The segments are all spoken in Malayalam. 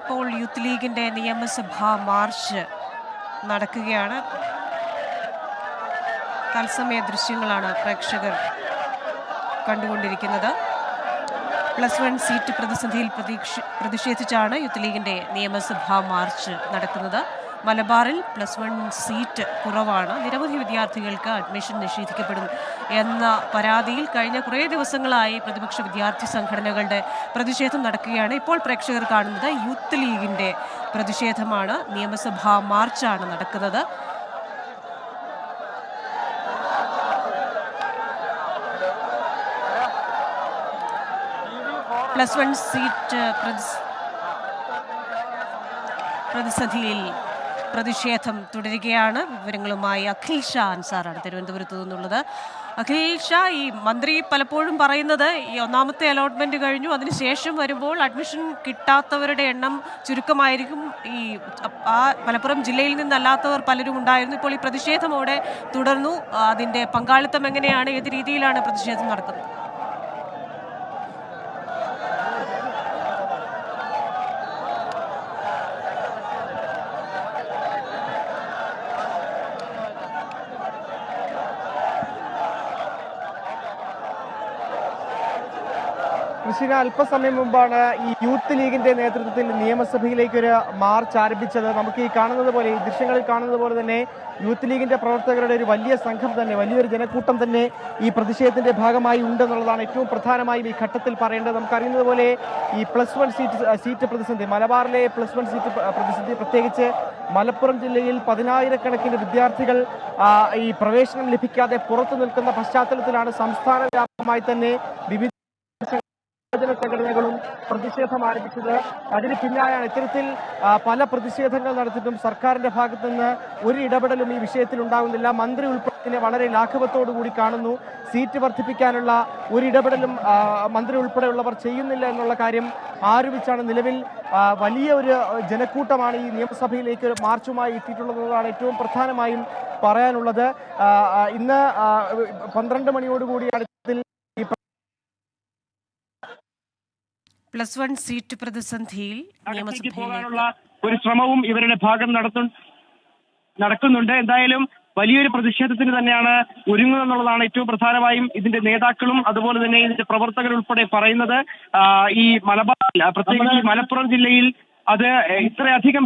ഇപ്പോൾ യൂത്ത് ലീഗിന്റെ നിയമസഭാ മാർച്ച് നടക്കുകയാണ്. തത്സമയ ദൃശ്യങ്ങളാണ് പ്രേക്ഷകർ കണ്ടുകൊണ്ടിരിക്കുന്നത്. +1 സീറ്റ് പ്രതിസന്ധിയിൽ പ്രതിഷേധിച്ചാണ് യൂത്ത് ലീഗിന്റെ നിയമസഭാ മാർച്ച് നടക്കുന്നത്. മലബാറിൽ +1 സീറ്റ് കുറവാണ്. നിരവധി വിദ്യാർത്ഥികൾക്ക് അഡ്മിഷൻ നിഷേധിക്കപ്പെടും എന്ന പരാതിയിൽ കഴിഞ്ഞ കുറേ ദിവസങ്ങളായി പ്രതിപക്ഷ വിദ്യാർത്ഥി സംഘടനകളുടെ പ്രതിഷേധം നടക്കുകയാണ്. ഇപ്പോൾ പ്രേക്ഷകർ കാണുന്നത് യൂത്ത് ലീഗിന്റെ പ്രതിഷേധമാണ്. നിയമസഭാ മാർച്ചാണ് നടക്കുന്നത്. +1 സീറ്റ് പ്രതിസന്ധിയിൽ പ്രതിഷേധം തുടരുകയാണ്. വിവരങ്ങളുമായി അഖിൽ ഷാ അൻസാറാണ് തിരുവനന്തപുരത്ത് നിന്നുള്ളത്. അഖിൽ ഷാ, ഈ മന്ത്രി പലപ്പോഴും പറയുന്നത് ഈ ഒന്നാമത്തെ അലോട്ട്മെന്റ് കഴിഞ്ഞു, അതിനുശേഷം വരുമ്പോൾ അഡ്മിഷൻ കിട്ടാത്തവരുടെ എണ്ണം ചുരുക്കമായിരിക്കും. മലപ്പുറം ജില്ലയിൽ നിന്നല്ലാത്തവർ പലരും ഉണ്ടായിരുന്നു. ഇപ്പോൾ ഈ പ്രതിഷേധം അവിടെ തുടർന്നു. അതിന്റെ പങ്കാളിത്തം എങ്ങനെയാണ്? ഏത് രീതിയിലാണ് പ്രതിഷേധം നടക്കുന്നത്? കൃഷിക അല്പസമയം മുമ്പാണ് ഈ യൂത്ത് ലീഗിന്റെ നേതൃത്വത്തിൽ നിയമസഭയിലേക്ക് ഒരു മാർച്ച് ആരംഭിച്ചത്. നമുക്ക് ഈ കാണുന്നത് പോലെ, ഈ ദൃശ്യങ്ങളിൽ കാണുന്നത് പോലെ തന്നെ യൂത്ത് ലീഗിന്റെ പ്രവർത്തകരുടെ ഒരു വലിയ സംഘം തന്നെ, വലിയൊരു ജനക്കൂട്ടം തന്നെ ഈ പ്രതിഷേധത്തിന്റെ ഭാഗമായി ഉണ്ടെന്നുള്ളതാണ് ഏറ്റവും പ്രധാനമായും ഈ ഘട്ടത്തിൽ പറയേണ്ടത്. നമുക്കറിയുന്നത് പോലെ ഈ +1 സീറ്റ് പ്രതിസന്ധി, മലബാറിലെ +1 സീറ്റ് പ്രതിസന്ധി, പ്രത്യേകിച്ച് മലപ്പുറം ജില്ലയിൽ 10,000-കണക്കിന് വിദ്യാർത്ഥികൾ ഈ പ്രവേശനം ലഭിക്കാതെ പുറത്തു നിൽക്കുന്ന പശ്ചാത്തലത്തിലാണ് സംസ്ഥാന വ്യാപകമായി തന്നെ വിവിധ സംഘടനകളും പ്രതിഷേധം ആരംഭിച്ചത്. അതിന് പിന്നാലെയാണ് ഇത്തരത്തിൽ പല പ്രതിഷേധങ്ങൾ നടത്തിയിട്ടും സർക്കാരിന്റെ ഭാഗത്തു നിന്ന് ഒരു ഇടപെടലും ഈ വിഷയത്തിൽ ഉണ്ടാകുന്നില്ല. മന്ത്രി ഉൾപ്പെടെ വളരെ ലാഘവത്തോടു കൂടി കാണുന്നു. സീറ്റ് വർദ്ധിപ്പിക്കാനുള്ള ഒരു ഇടപെടലും മന്ത്രി ഉൾപ്പെടെയുള്ളവർ ചെയ്യുന്നില്ല എന്നുള്ള കാര്യം ആരോപിച്ചാണ് നിലവിൽ വലിയ ഒരു ജനക്കൂട്ടമാണ് ഈ നിയമസഭയിലേക്ക് മാർച്ചുമായി എത്തിയിട്ടുള്ളതാണ് ഏറ്റവും പ്രധാനമായും പറയാനുള്ളത്. ഇന്ന് 12 മണിയോടുകൂടിയാണ് +1 സീറ്റ് പ്രതിസന്ധിയിൽ പോകാനുള്ള ഒരു ശ്രമവും ഇവരുടെ ഭാഗം നടക്കുന്നുണ്ട്. എന്തായാലും വലിയൊരു പ്രതിഷേധത്തിന് തന്നെയാണ് ഒരുങ്ങുന്നതെന്നുള്ളതാണ് ഏറ്റവും പ്രധാനമായും ഇതിന്റെ നേതാക്കളും അതുപോലെ തന്നെ ഇതിന്റെ പ്രവർത്തകരുൾപ്പെടെ പറയുന്നത്. ഈ മലബാർ, പ്രത്യേകിച്ച് മലപ്പുറം ജില്ലയിൽ ഇത്രയധികം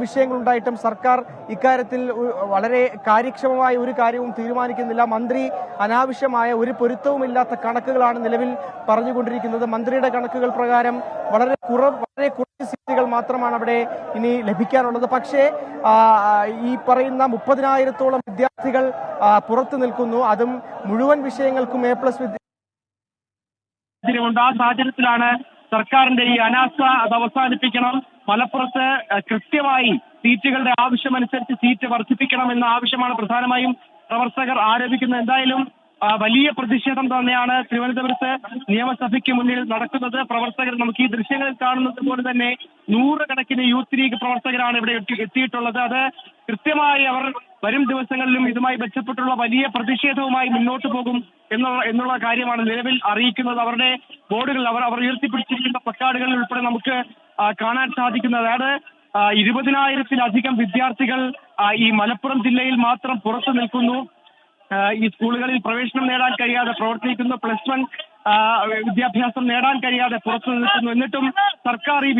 വിഷയങ്ങളുണ്ടായിട്ടും സർക്കാർ ഇക്കാര്യത്തിൽ വളരെ കാര്യക്ഷമമായ ഒരു കാര്യവും തീരുമാനിക്കുന്നില്ല. മന്ത്രി അനാവശ്യമായ ഒരു പൊരുത്തവുമില്ലാത്ത കണക്കുകളാണ് നിലവിൽ പറഞ്ഞുകൊണ്ടിരിക്കുന്നത്. മന്ത്രിയുടെ കണക്കുകൾ പ്രകാരം വളരെ കുറച്ച് സീറ്റുകൾ മാത്രമാണ് അവിടെ ഇനി ലഭിക്കാനുള്ളത്. പക്ഷേ ഈ പറയുന്ന 30,000-ഓളം വിദ്യാർത്ഥികൾ പുറത്തു നിൽക്കുന്നു. അതും മുഴുവൻ വിഷയങ്ങൾക്കും A+ ഉണ്ട്. ആ സാഹചര്യത്തിലാണ് സർക്കാരിന്റെ ഈ അനാസ്ഥ അത് അവസാനിപ്പിക്കണം. മലപ്പുറത്ത് കൃത്യമായി സീറ്റുകളുടെ ആവശ്യമനുസരിച്ച് സീറ്റ് വർദ്ധിപ്പിക്കണം എന്ന ആവശ്യമാണ് പ്രധാനമായും പ്രവർത്തകർ ആരോപിക്കുന്നത്. എന്തായാലും വലിയ പ്രതിഷേധം തന്നെയാണ് തിരുവനന്തപുരത്ത് നിയമസഭയ്ക്ക് മുന്നിൽ നടക്കുന്നത്. പ്രവർത്തകർ, നമുക്ക് ഈ ദൃശ്യങ്ങളിൽ കാണുന്നത് പോലെ തന്നെ 100 കണക്കിന് യൂത്ത് ലീഗ് പ്രവർത്തകരാണ് ഇവിടെ എത്തിയിട്ടുള്ളത്. അത് കൃത്യമായി അവർ വരും ദിവസങ്ങളിലും ഇതുമായി ബന്ധപ്പെട്ടുള്ള വലിയ പ്രതിഷേധവുമായി മുന്നോട്ട് പോകും എന്നുള്ള കാര്യമാണ് നിലവിൽ അറിയിക്കുന്നത്. അവരുടെ ബോർഡുകൾ, അവർ ഉയർത്തിപ്പിടിച്ചിരിക്കുന്ന പ്ലക്കാർഡുകളിൽ ഉൾപ്പെടെ നമുക്ക് കാണാൻ സാധിക്കുന്നത്. അതായത് 20,000-ലധികം വിദ്യാർത്ഥികൾ ഈ മലപ്പുറം ജില്ലയിൽ മാത്രം പുറത്തു നിൽക്കുന്നു. ഈ സ്കൂളുകളിൽ പ്രവേശനം നേടാൻ കഴിയാതെ പ്രവർത്തിക്കുന്നു. +1 വിദ്യാഭ്യാസം നേടാൻ കഴിയാതെ പുറത്തു നിൽക്കുന്നു. എന്നിട്ടും സർക്കാർ ഈ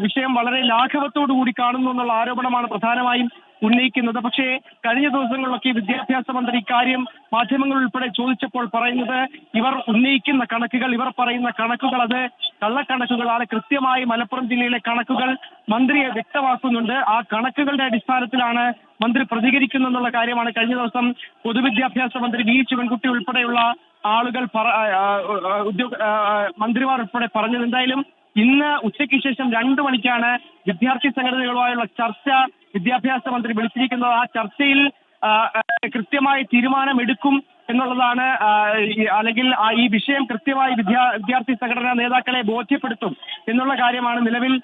വിഷയം വളരെ ലാഘവത്തോടു കൂടി കാണുന്നു എന്നുള്ള ആരോപണമാണ് പ്രധാനമായും ഉന്നയിക്കുന്നത്. പക്ഷേ കഴിഞ്ഞ ദിവസങ്ങളിലൊക്കെ വിദ്യാഭ്യാസ മന്ത്രി ഇക്കാര്യം മാധ്യമങ്ങൾ ഉൾപ്പെടെ ചോദിച്ചപ്പോൾ പറയുന്നത് ഇവർ ഉന്നയിക്കുന്ന കണക്കുകൾ, ഇവർ പറയുന്ന കണക്കുകൾ അത് കള്ളക്കണക്കുകളാണ്. കൃത്യമായി മലപ്പുറം ജില്ലയിലെ കണക്കുകൾ മന്ത്രിയെ വ്യക്തമാക്കുന്നുണ്ട്. ആ കണക്കുകളുടെ അടിസ്ഥാനത്തിലാണ് മന്ത്രി പ്രതികരിക്കുന്നെന്നുള്ള കാര്യമാണ് കഴിഞ്ഞ ദിവസം പൊതുവിദ്യാഭ്യാസ മന്ത്രി വി ശിവൻകുട്ടി ഉൾപ്പെടെയുള്ള ആളുകൾ മന്ത്രിമാർ ഉൾപ്പെടെ പറഞ്ഞത്. എന്തായാലും ഇന്ന് ഉച്ചയ്ക്ക് ശേഷം 2 മണിക്കാണ് വിദ്യാർത്ഥി സംഘടനകളുമായുള്ള ചർച്ച വിദ്യാഭ്യാസ മന്ത്രി വിളിച്ചിരിക്കുന്നത്. ആ ചർച്ചയിൽ കൃത്യമായി തീരുമാനമെടുക്കും എന്നുള്ളതാണ്, അല്ലെങ്കിൽ ഈ വിഷയം കൃത്യമായി വിദ്യാർത്ഥി സംഘടനാ നേതാക്കളെ ബോധ്യപ്പെടുത്തും എന്നുള്ള കാര്യമാണ് നിലവിൽ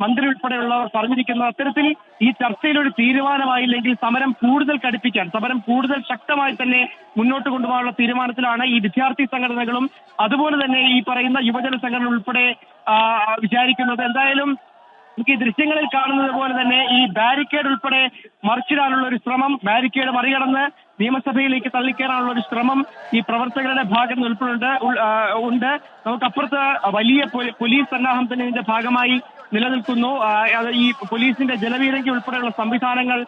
മന്ത്രി ഉൾപ്പെടെയുള്ളവർ പറഞ്ഞിരിക്കുന്നത്. അത്തരത്തിൽ ഈ ചർച്ചയിൽ ഒരു തീരുമാനമായില്ലെങ്കിൽ സമരം കൂടുതൽ കടുപ്പിക്കാൻ, സമരം കൂടുതൽ ശക്തമായി തന്നെ മുന്നോട്ട് കൊണ്ടുപോകാനുള്ള തീരുമാനത്തിലാണ് ഈ വിദ്യാർത്ഥി സംഘടനകളും അതുപോലെ തന്നെ ഈ പറയുന്ന യുവജന സംഘടന ഉൾപ്പെടെ വിചാരിക്കുന്നത്. എന്തായാലും നമുക്ക് ഈ ദൃശ്യങ്ങളിൽ കാണുന്നത് പോലെ തന്നെ ഈ ബാരിക്കേഡ് ഉൾപ്പെടെ മറിച്ചിടാനുള്ള ഒരു ശ്രമം, ബാരിക്കേഡ് മറികടന്ന് നിയമസഭയിലേക്ക് തള്ളിക്കയറാനുള്ള ഒരു ശ്രമം ഈ പ്രവർത്തകരുടെ ഭാഗത്ത് നിന്ന് ഉണ്ട്. നമുക്കപ്പുറത്ത് വലിയ പോലീസ് സന്നാഹം തന്നെ ഇതിന്റെ ഭാഗമായി നിലനിൽക്കുന്നു. ഈ പോലീസിന്റെ ജലപീരങ്കി ഉൾപ്പെടെയുള്ള സംവിധാനങ്ങൾ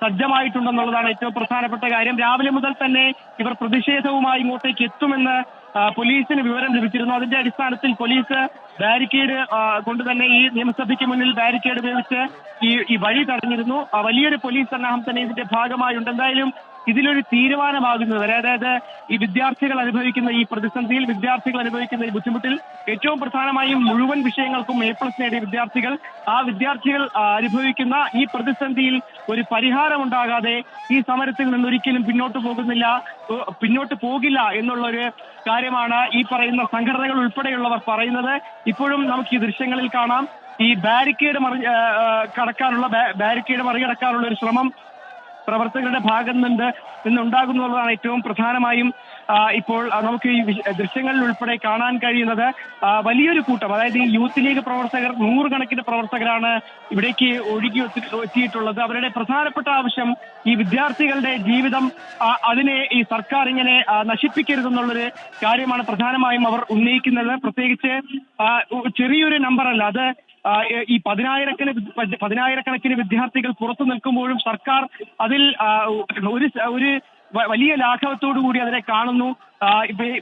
സജ്ജമായിട്ടുണ്ടെന്നുള്ളതാണ് ഏറ്റവും പ്രധാനപ്പെട്ട കാര്യം. രാവിലെ മുതൽ തന്നെ ഇവർ പ്രതിഷേധവുമായി ഇങ്ങോട്ടേക്ക് എത്തുമെന്ന് പോലീസിന് വിവരം ലഭിച്ചിരുന്നു. അതിന്റെ അടിസ്ഥാനത്തിൽ പോലീസ് ബാരിക്കേഡ് കൊണ്ട് തന്നെ ഈ നിയമസഭയ്ക്ക് മുന്നിൽ ബാരിക്കേഡ് ഉപയോഗിച്ച് ഈ വഴി തടഞ്ഞിരുന്നു. വലിയൊരു പോലീസ് സന്നാഹം തന്നെ ഇതിന്റെ ഭാഗമായുണ്ട്. എന്തായാലും ഇതിലൊരു തീരുമാനമാകുന്നവരെ, അതായത് ഈ വിദ്യാർത്ഥികൾ അനുഭവിക്കുന്ന ഈ പ്രതിസന്ധിയിൽ, വിദ്യാർത്ഥികൾ അനുഭവിക്കുന്ന ഈ ബുദ്ധിമുട്ടിൽ ഏറ്റവും പ്രധാനമായും മുഴുവൻ വിഷയങ്ങൾക്കും A+ നേടിയ വിദ്യാർത്ഥികൾ, ആ വിദ്യാർത്ഥികൾ അനുഭവിക്കുന്ന ഈ പ്രതിസന്ധിയിൽ ഒരു പരിഹാരമുണ്ടാകാതെ ഈ സമരത്തിൽ നിന്നൊരിക്കലും പിന്നോട്ട് പോകില്ല എന്നുള്ളൊരു കാര്യമാണ് ഈ പറയുന്ന സംഘടനകൾ ഉൾപ്പെടെയുള്ളവർ പറയുന്നത്. ഇപ്പോഴും നമുക്ക് ഈ ദൃശ്യങ്ങളിൽ കാണാം, ഈ ബാരിക്കേഡ് മറികടക്കാനുള്ള ഒരു ശ്രമം പ്രവർത്തകരുടെ ഭാഗത്ത് നിന്നുണ്ടാകുന്നതാണ് ഏറ്റവും പ്രധാനമായും ഇപ്പോൾ നമുക്ക് ഈ ദൃശ്യങ്ങളിൽ ഉൾപ്പെടെ കാണാൻ കഴിയുന്നത്. വലിയൊരു കൂട്ടം, അതായത് ഈ യൂത്ത് ലീഗ് പ്രവർത്തകർ, 100 കണക്കിന് പ്രവർത്തകരാണ് ഇവിടേക്ക് എത്തിയിട്ടുള്ളത്. അവരുടെ പ്രധാനപ്പെട്ട ആവശ്യം ഈ വിദ്യാർത്ഥികളുടെ ജീവിതം, അതിനെ ഈ സർക്കാർ ഇങ്ങനെ നശിപ്പിക്കരുതെന്നുള്ളൊരു കാര്യമാണ് പ്രധാനമായും അവർ ഉന്നയിക്കുന്നത്. പ്രത്യേകിച്ച് ചെറിയൊരു നമ്പറല്ല അത്, ഈ പതിനായിരക്കണക്കിന് വിദ്യാർത്ഥികൾ പുറത്തു നിൽക്കുമ്പോഴും സർക്കാർ അതിൽ ഒരു വലിയ ലാഘവത്തോടു കൂടി അതിനെ കാണുന്നു.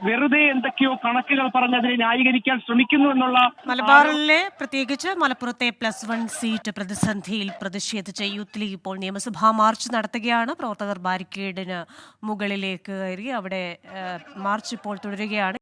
വെറുതെ എന്തൊക്കെയോ കണക്കുകൾ പറഞ്ഞ് അതിനെ ന്യായീകരിക്കാൻ ശ്രമിക്കുന്നു എന്നുള്ള. മലബാറിലെ പ്രത്യേകിച്ച് മലപ്പുറത്തെ +1 സീറ്റ് പ്രതിസന്ധിയിൽ പ്രതിഷേധിച്ച് യൂത്ത് ലീഗ് ഇപ്പോൾ നിയമസഭാ മാർച്ച് നടത്തുകയാണ്. പ്രവർത്തകർ ബാരിക്കേഡിന് മുകളിലേക്ക് കയറി അവിടെ മാർച്ച് ഇപ്പോൾ തുടരുകയാണ്.